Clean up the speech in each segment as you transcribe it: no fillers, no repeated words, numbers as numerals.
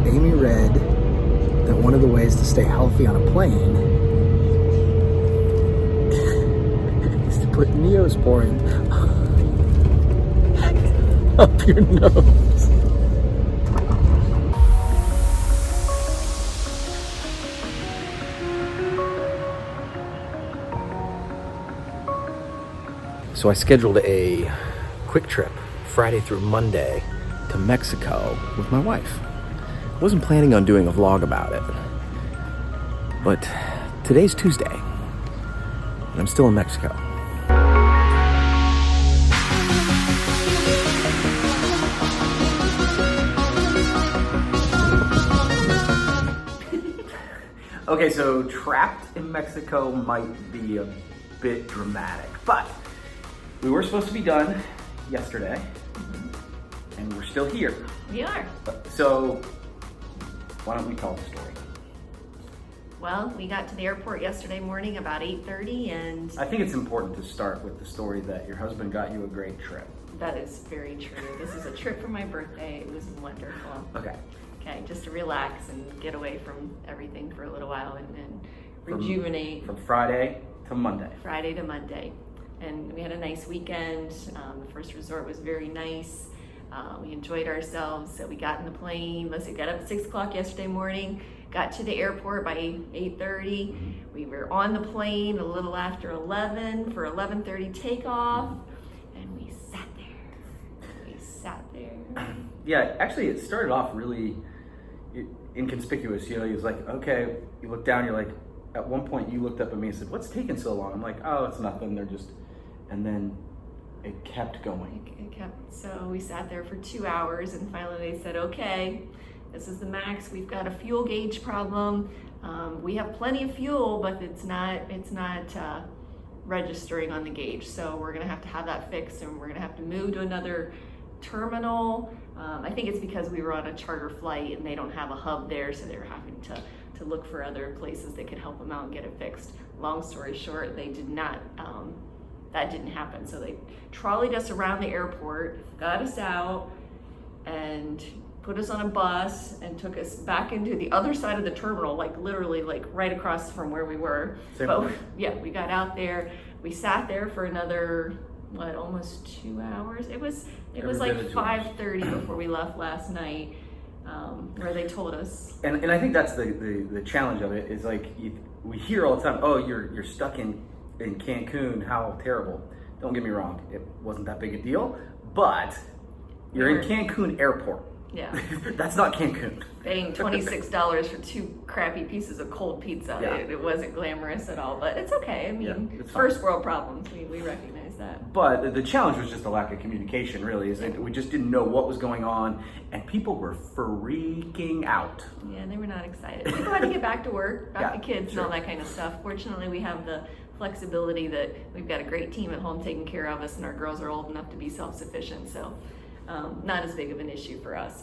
Amy read that one of the ways to stay healthy on a plane is to put Neosporin up your nose. So I scheduled a quick trip Friday through Monday to Mexico with my wife. I wasn't planning on doing a vlog about it, but today's Tuesday, and I'm still in Mexico. Okay, so trapped in Mexico might be a bit dramatic, but we were supposed to be done yesterday, and we're still here. We are. So, why don't we tell the story? Well, we got to the airport yesterday morning about 8:30, and I think it's important to start with the story that your husband got you a great trip. that is very true. This is a trip for my birthday. It was wonderful. Okay. Okay, just to relax and get away from everything for a little while and rejuvenate. From Friday to Monday. Friday to Monday. And we had a nice weekend. The first resort was very nice. We enjoyed ourselves. So we got in the plane. We got up at 6 o'clock yesterday morning, got to the airport by 8:30. We were on the plane a little after 11 for 11:30 takeoff. And we sat there. Yeah, actually it started off really inconspicuous. You know, he was like, okay, you look down, you're like, at one point you looked up at me and said, what's taking so long? I'm like, oh, it's nothing, they're just, and then it kept going. So we sat there for 2 hours, and finally they said, okay, this is the max. We've got a fuel gauge problem. We have plenty of fuel, but it's not registering on the gauge. So we're gonna have to have that fixed, and we're gonna have to move to another terminal. I think it's because we were on a charter flight and they don't have a hub there, so they were having to look for other places that could help them out and get it fixed. Long story short, they did not, that didn't happen. So they trolleyed us around the airport, got us out, and put us on a bus and took us back into the other side of the terminal, like literally like right across from where we were. But yeah, we got out there, we sat there for another, almost 2 hours? It was like 5:30 before we left last night, where they told us. And I think that's the challenge of it, is like, we hear all the time, oh, you're stuck in Cancun, how terrible. Don't get me wrong, it wasn't that big a deal, but you're in Cancun airport. Yeah. That's not Cancun. Paying $26 for 2 crappy pieces of cold pizza. Yeah. It wasn't glamorous at all, but it's okay. I mean, it's first world problems, we recognize that. But the challenge was just a lack of communication, really, is that we just didn't know what was going on, and people were freaking out. Yeah, they were not excited. People had to get back to work, back to kids sure. and all that kind of stuff. Fortunately, we have the flexibility that we've got a great team at home taking care of us, and our girls are old enough to be self-sufficient, so not as big of an issue for us.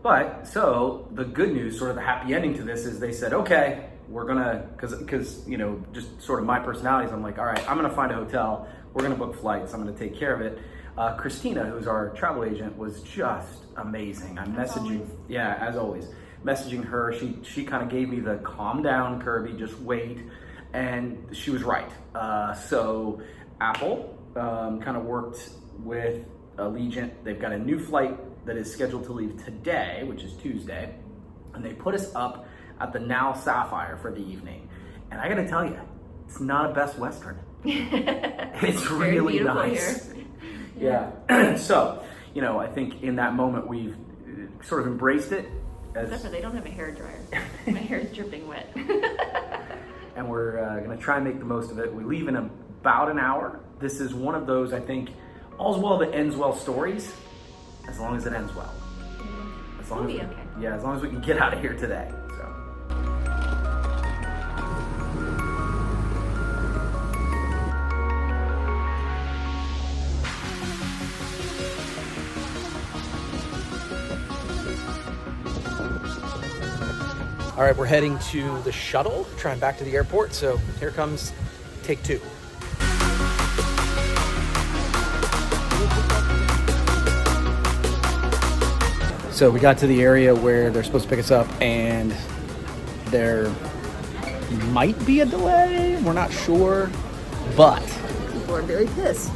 But so the good news, sort of the happy ending to this, is they said, okay, we're gonna, because you know, just sort of my personality is, I'm like, all right, I'm gonna find a hotel, we're gonna book flights, I'm gonna take care of it. Christina, who's our travel agent, was just amazing. I'm messaging, as always, messaging her. She kind of gave me the calm down, Kirby, just wait, and she was right. So Apple kind of worked with Allegiant. They've got a new flight that is scheduled to leave today, which is Tuesday, and they put us up at the Now Sapphire for the evening. And I gotta tell you, it's not a Best Western. It's really nice. Here. Yeah. So, you know, I think in that moment we've sort of embraced it. Except for they don't have a hairdryer. My hair is dripping wet. And we're gonna try and make the most of it. We leave in about an hour. This is one of those, I think, all's well that ends well stories, as long as it ends well. As long as as long as we can get out of here today. So. All right, we're heading to the shuttle, trying back to the airport. So here comes take 2. So we got to the area where they're supposed to pick us up, and there might be a delay. We're not sure, but People are very pissed.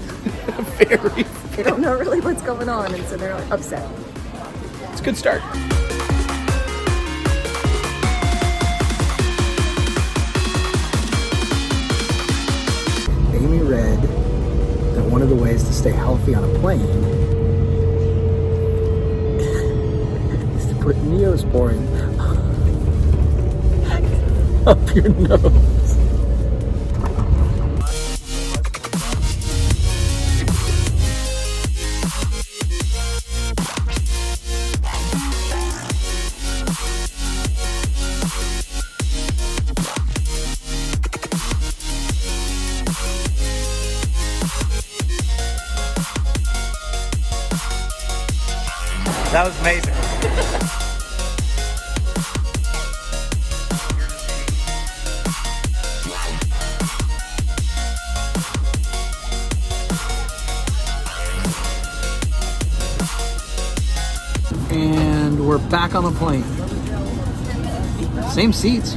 very, They don't know really what's going on, and so they're upset. it's a good start. Amy read that one of the ways to stay healthy on a plane is to put Neosporin up your nose. That was amazing. And we're back on the plane. Same seats.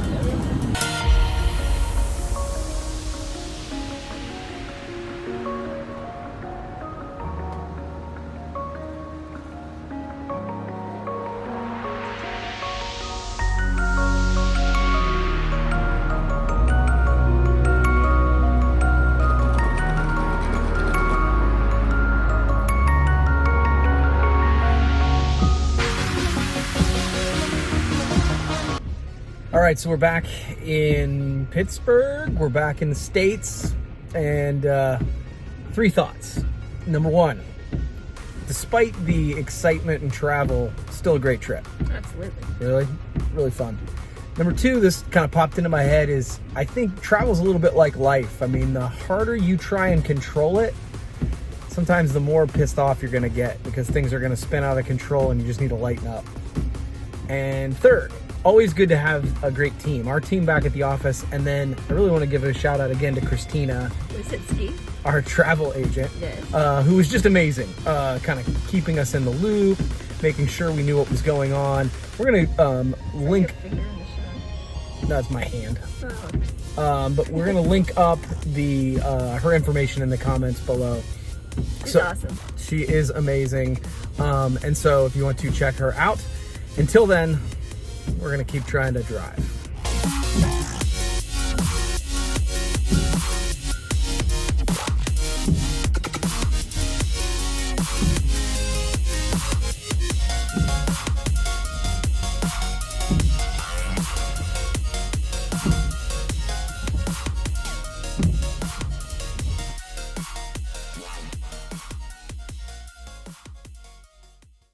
All right, so we're back in Pittsburgh. We're back in the States. And 3 thoughts. Number 1, despite the excitement and travel, still a great trip. Absolutely. Really fun. Number 2, this kind of popped into my head, is I think travel's a little bit like life. I mean, the harder you try and control it, sometimes the more pissed off you're gonna get, because things are gonna spin out of control and you just need to lighten up. And 3rd, always good to have a great team. Our team back at the office, and then I really want to give a shout out again to Christina, our travel agent, Yes. who was just amazing, kind of keeping us in the loop, making sure we knew what was going on. We're gonna link. That's my hand. But we're gonna link up the her information in the comments below. She's awesome. She is amazing, and so if you want to check her out. Until then, we're gonna keep trying to drive.